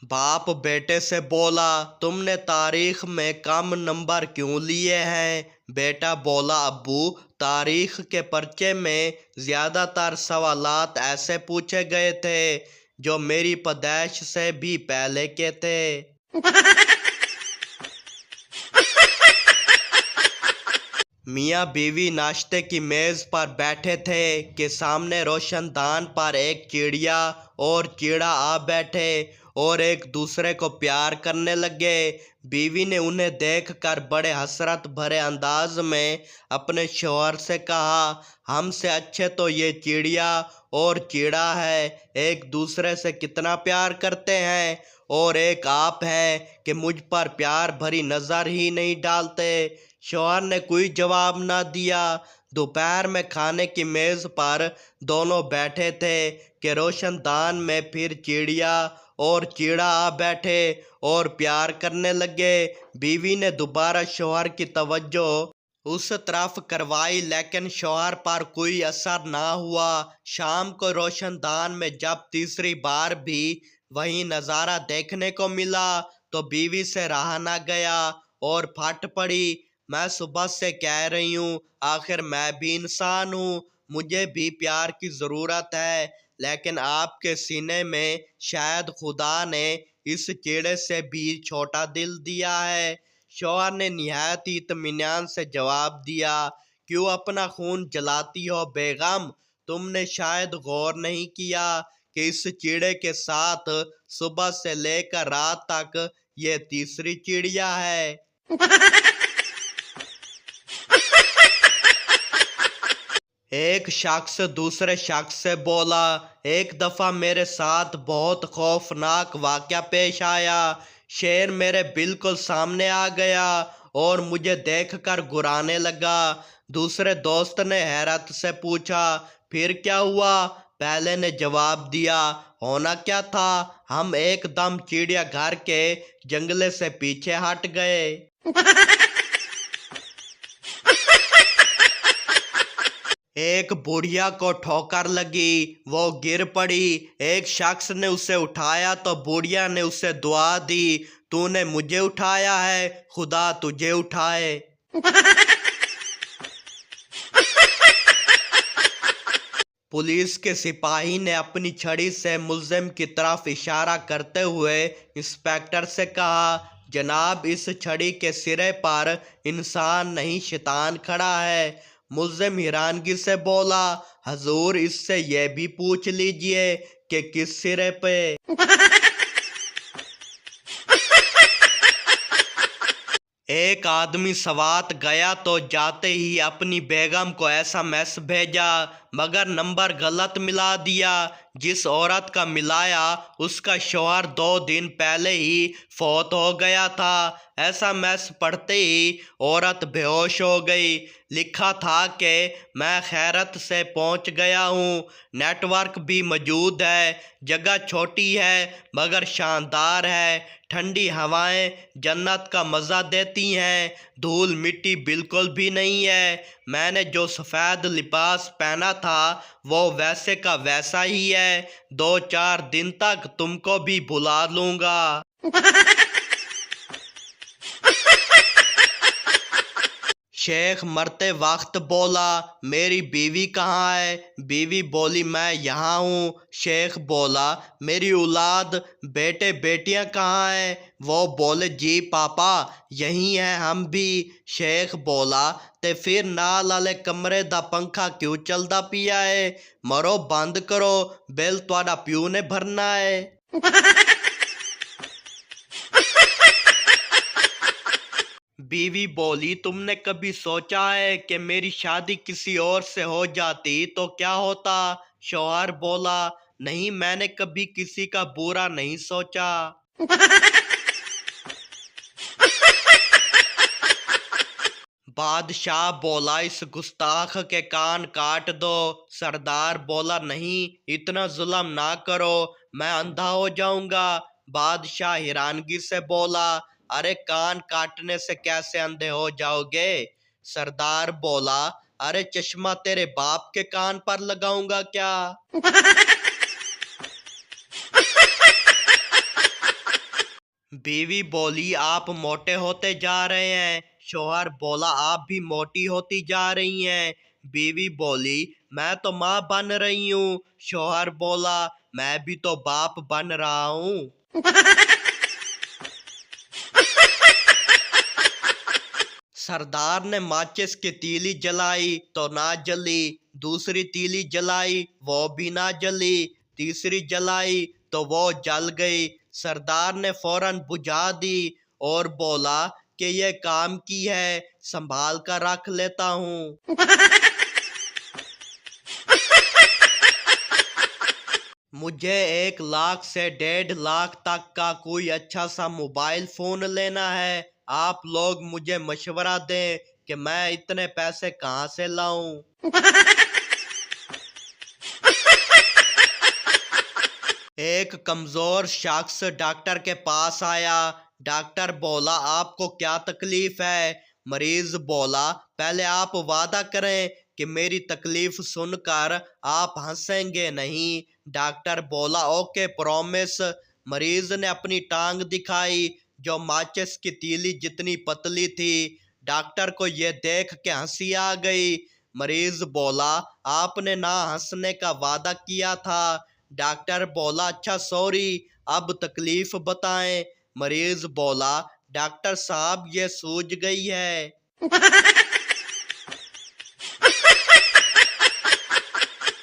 बाप बेटे से बोला, तुमने तारीख में कम नंबर क्यों लिए हैं? बेटा बोला, अब्बू, तारीख के पर्चे में ज्यादातर सवालात ऐसे पूछे गए थे जो मेरी पैदाइश से भी पहले के थे। मियाँ बीवी नाश्ते की मेज पर बैठे थे कि सामने रोशनदान पर एक चिड़िया और चिड़ा आ बैठे और एक दूसरे को प्यार करने लगे। बीवी ने उन्हें देखकर बड़े हसरत भरे अंदाज में अपने शौहर से कहा, हमसे अच्छे तो ये चिड़िया और चिड़ा है, एक दूसरे से कितना प्यार करते हैं, और एक आप हैं कि मुझ पर प्यार भरी नजर ही नहीं डालते। शौहर ने कोई जवाब ना दिया। दोपहर में खाने की मेज पर दोनों बैठे थे कि रोशनदान में फिर चिड़िया और चिड़ा आ बैठे और प्यार करने लगे। बीवी ने दोबारा शौहर की तवज्जो उस तरफ करवाई, लेकिन शौहर पर कोई असर ना हुआ। शाम को रोशनदान में जब तीसरी बार भी वही नज़ारा देखने को मिला तो बीवी से रहा ना गया और फट पड़ी, मैं सुबह से कह रही हूँ, आखिर मैं भी इंसान हूँ, मुझे भी प्यार की ज़रूरत है, लेकिन आपके सीने में शायद खुदा ने इस कीड़े से भी छोटा दिल दिया है। शौहर ने निहायत ही इत्मीनान से जवाब दिया, क्यों अपना खून जलाती हो बेगम? तुमने शायद गौर नहीं किया कि इस चिड़े के साथ सुबह से लेकर रात तक ये तीसरी चिड़िया है। एक शख्स दूसरे शख्स से बोला, एक दफ़ा मेरे साथ बहुत खौफनाक वाक़या पेश आया। शेर मेरे बिल्कुल सामने आ गया और मुझे देखकर गुर्राने लगा। दूसरे दोस्त ने हैरत से पूछा, फिर क्या हुआ? पहले ने जवाब दिया, होना क्या था, हम एकदम चिड़ियाघर के जंगले से पीछे हट गए। एक बुढ़िया को ठोकर लगी, वो गिर पड़ी। एक शख्स ने उसे उठाया तो बुढ़िया ने उसे दुआ दी, तूने मुझे उठाया है, खुदा तुझे उठाए। पुलिस के सिपाही ने अपनी छड़ी से मुल्जिम की तरफ इशारा करते हुए इंस्पेक्टर से कहा, जनाब, इस छड़ी के सिरे पर इंसान नहीं शैतान खड़ा है। मुल्जिम हैरानगी से बोला, हजूर, इससे यह भी पूछ लीजिए कि किस सिरे पे। एक आदमी सवात गया तो जाते ही अपनी बेगम को SMS भेजा, मगर नंबर गलत मिला दिया। जिस औरत का मिलाया उसका शौहर 2 दिन पहले ही फौत हो गया था। SMS पढ़ते ही औरत बेहोश हो गई। लिखा था कि मैं खैरत से पहुंच गया हूं, नेटवर्क भी मौजूद है, जगह छोटी है मगर शानदार है, ठंडी हवाएं जन्नत का मज़ा देती हैं, धूल मिट्टी बिल्कुल भी नहीं है, मैंने जो सफ़ेद लिबास पहना था वो वैसे का वैसा ही है, 2-4 दिन तक तुमको भी भुला लूँगा। शेख मरते वक्त बोला, मेरी बीवी कहाँ है? बीवी बोली, मैं यहाँ हूँ। शेख बोला, मेरी औलाद बेटे बेटियाँ कहाँ हैं? वो बोले, जी पापा, यहीं हैं हम भी। शेख बोला, ते फिर नाल वाले कमरे दा पंखा क्यों चलदा पिया है? मरो बंद करो, बिल तुहाडा प्यू ने भरना है। बीवी बोली, तुमने कभी सोचा है कि मेरी शादी किसी और से हो जाती तो क्या होता? शौहर बोला, नहीं, मैंने कभी किसी का बुरा नहीं सोचा। बादशाह बोला, इस गुस्ताख के कान काट दो। सरदार बोला, नहीं, इतना जुल्म ना करो, मैं अंधा हो जाऊंगा। बादशाह हैरानगी से बोला, अरे कान काटने से कैसे अंधे हो जाओगे? सरदार बोला, अरे चश्मा तेरे बाप के कान पर लगाऊंगा क्या? बीवी बोली आप मोटे होते जा रहे हैं। शौहर बोला आप भी मोटी होती जा रही हैं। बीवी बोली मैं तो माँ बन रही हूँ। शौहर बोला मैं भी तो बाप बन रहा हूँ। सरदार ने माचिस की तीली जलाई तो ना जली। दूसरी तीली जलाई वो भी ना जली। तीसरी जलाई तो वो जल गई। सरदार ने फौरन बुझा दी और बोला कि ये काम की है, संभाल कर रख लेता हूँ। मुझे 1 लाख से 1.5 लाख तक का कोई अच्छा सा मोबाइल फोन लेना है। आप लोग मुझे मशवरा दें कि मैं इतने पैसे कहाँ से लाऊं। एक कमजोर शख्स डॉक्टर के पास आया। डॉक्टर बोला आपको क्या तकलीफ है। मरीज बोला पहले आप वादा करें कि मेरी तकलीफ सुनकर आप हंसेंगे नहीं। डॉक्टर बोला ओके प्रॉमिस। मरीज ने अपनी टांग दिखाई जो माचिस की तीली जितनी पतली थी। डॉक्टर को यह देख के हंसी आ गई। मरीज बोला आपने ना हंसने का वादा किया था। डॉक्टर बोला अच्छा सॉरी, अब तकलीफ बताएं। मरीज बोला डॉक्टर साहब ये सूज गई है।